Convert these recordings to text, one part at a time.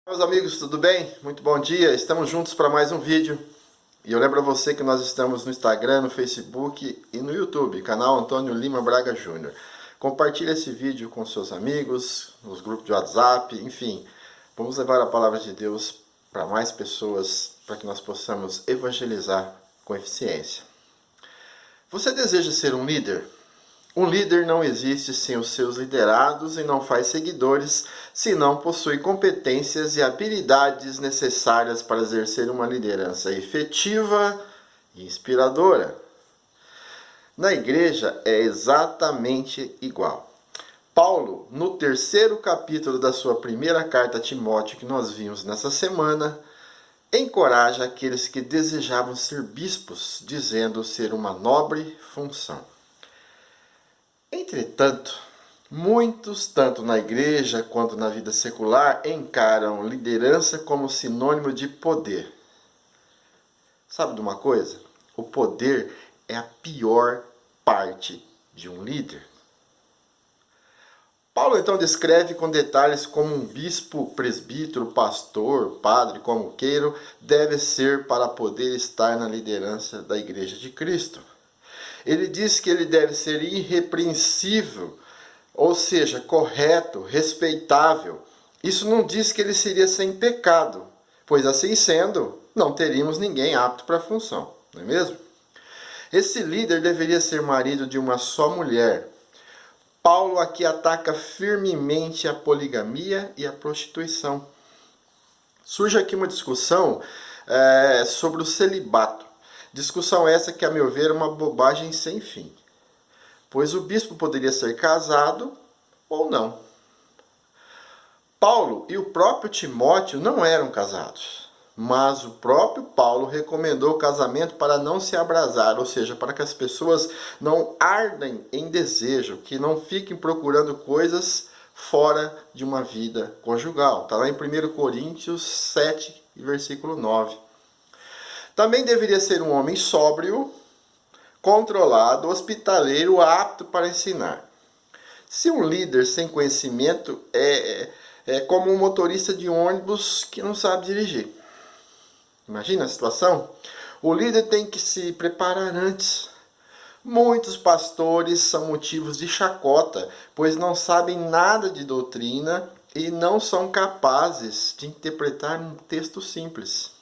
Meus amigos, tudo bem? Muito bom dia, estamos juntos para mais um vídeo. E eu lembro a você que nós estamos no Instagram, no Facebook e no YouTube, canal Antônio Lima Braga Júnior. Compartilhe esse vídeo com seus amigos, nos grupos de WhatsApp, enfim. Vamos levar a palavra de Deus para mais pessoas, para que nós possamos evangelizar com eficiência. Você deseja ser um líder? Um líder não existe sem os seus liderados e não faz seguidores se não possui competências e habilidades necessárias para exercer uma liderança efetiva e inspiradora. Na igreja é exatamente igual. Paulo, no terceiro capítulo da sua primeira carta a Timóteo, que nós vimos nessa semana, encoraja aqueles que desejavam ser bispos, dizendo ser uma nobre função. Entretanto, muitos, tanto na igreja quanto na vida secular, encaram liderança como sinônimo de poder. Sabe de uma coisa? O poder é a pior parte de um líder. Paulo então descreve com detalhes como um bispo, presbítero, pastor, padre, como queiram, deve ser para poder estar na liderança da Igreja de Cristo. Ele diz que ele deve ser irrepreensível, ou seja, correto, respeitável. Isso não diz que ele seria sem pecado, pois assim sendo, não teríamos ninguém apto para a função, não é mesmo? Esse líder deveria ser marido de uma só mulher. Paulo aqui ataca firmemente a poligamia e a prostituição. Surge aqui uma discussão sobre o celibato. Discussão essa que, a meu ver, é uma bobagem sem fim, pois o bispo poderia ser casado ou não. Paulo e o próprio Timóteo não eram casados, mas o próprio Paulo recomendou o casamento para não se abrasar, ou seja, para que as pessoas não ardem em desejo, que não fiquem procurando coisas fora de uma vida conjugal. Está lá em 1 Coríntios 7, versículo 9. Também deveria ser um homem sóbrio, controlado, hospitaleiro, apto para ensinar. Se um líder sem conhecimento é como um motorista de ônibus que não sabe dirigir. Imagina a situação? O líder tem que se preparar antes. Muitos pastores são motivos de chacota, pois não sabem nada de doutrina e não são capazes de interpretar um texto simples.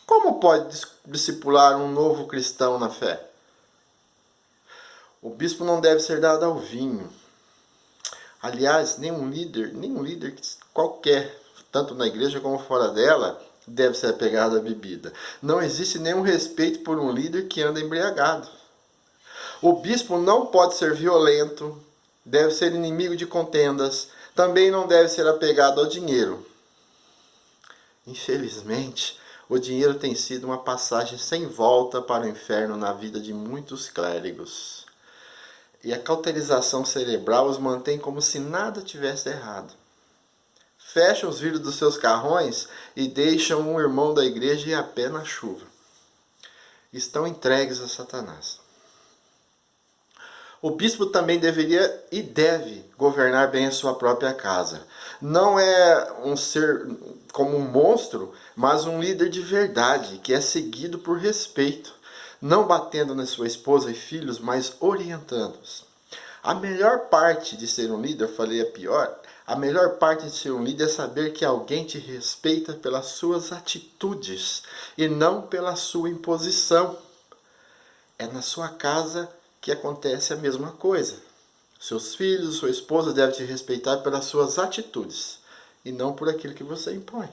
Como pode discipular um novo cristão na fé? O bispo não deve ser dado ao vinho. Aliás, nenhum líder qualquer, tanto na igreja como fora dela, deve ser apegado à bebida. Não existe nenhum respeito por um líder que anda embriagado. O bispo não pode ser violento, deve ser inimigo de contendas, também não deve ser apegado ao dinheiro. Infelizmente, o dinheiro tem sido uma passagem sem volta para o inferno na vida de muitos clérigos. E a cauterização cerebral os mantém como se nada tivesse errado. Fecham os vidros dos seus carrões e deixam um irmão da igreja ir a pé na chuva. Estão entregues a Satanás. O bispo também deveria e deve governar bem a sua própria casa. Não é um ser como um monstro, mas um líder de verdade, que é seguido por respeito, não batendo na sua esposa e filhos, mas orientando-os. A melhor parte de ser um líder, falei a pior, a melhor parte de ser um líder é saber que alguém te respeita pelas suas atitudes e não pela sua imposição. É na sua casa que acontece a mesma coisa. Seus filhos, sua esposa devem te respeitar pelas suas atitudes e não por aquilo que você impõe.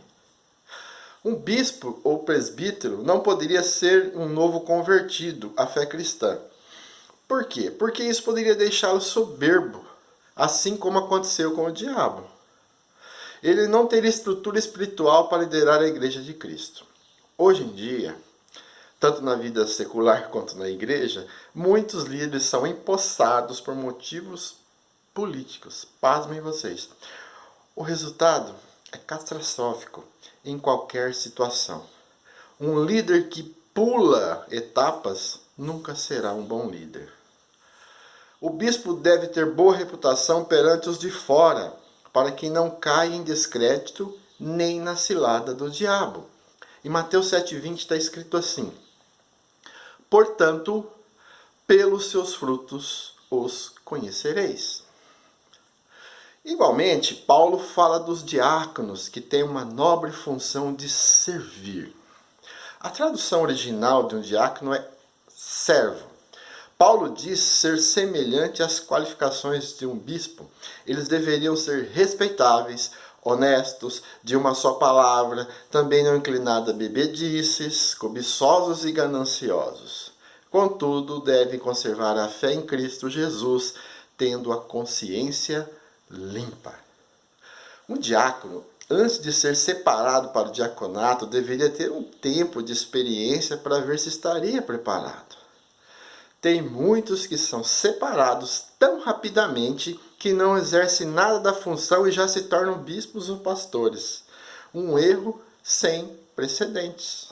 Um bispo ou presbítero não poderia ser um novo convertido à fé cristã. Por quê? Porque isso poderia deixá-lo soberbo, assim como aconteceu com o diabo. Ele não teria estrutura espiritual para liderar a igreja de Cristo. Hoje em dia, tanto na vida secular quanto na igreja, muitos líderes são empossados por motivos políticos. Pasmem vocês. O resultado é catastrófico em qualquer situação. Um líder que pula etapas nunca será um bom líder. O bispo deve ter boa reputação perante os de fora, para que não caia em descrédito nem na cilada do diabo. Em Mateus 7,20 está escrito assim: portanto, pelos seus frutos os conhecereis. Igualmente, Paulo fala dos diáconos, que têm uma nobre função de servir. A tradução original de um diácono é servo. Paulo diz ser semelhante às qualificações de um bispo. Eles deveriam ser respeitáveis, honestos, de uma só palavra, também não inclinados a bebedices, cobiçosos e gananciosos. Contudo, devem conservar a fé em Cristo Jesus, tendo a consciência limpa. Um diácono, antes de ser separado para o diaconato, deveria ter um tempo de experiência para ver se estaria preparado. Tem muitos que são separados tão rapidamente que não exercem nada da função e já se tornam bispos ou pastores. Um erro sem precedentes.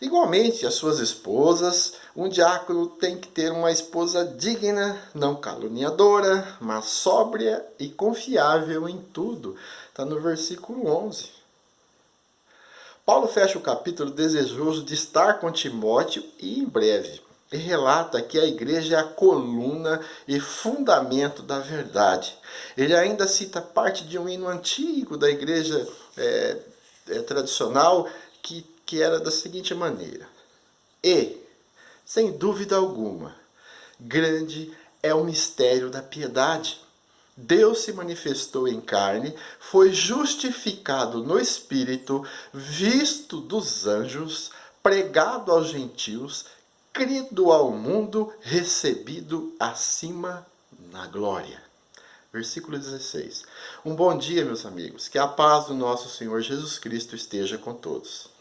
Igualmente, as suas esposas, um diácono tem que ter uma esposa digna, não caluniadora, mas sóbria e confiável em tudo. Está no versículo 11. Paulo fecha o capítulo desejoso de estar com Timóteo e em breve. E relata que a igreja é a coluna e fundamento da verdade. Ele ainda cita parte de um hino antigo da igreja tradicional que era da seguinte maneira: e, sem dúvida alguma, grande é o mistério da piedade. Deus se manifestou em carne, foi justificado no Espírito, visto dos anjos, pregado aos gentios, crido ao mundo, recebido acima na glória. Versículo 16. Um bom dia, meus amigos. Que a paz do nosso Senhor Jesus Cristo esteja com todos.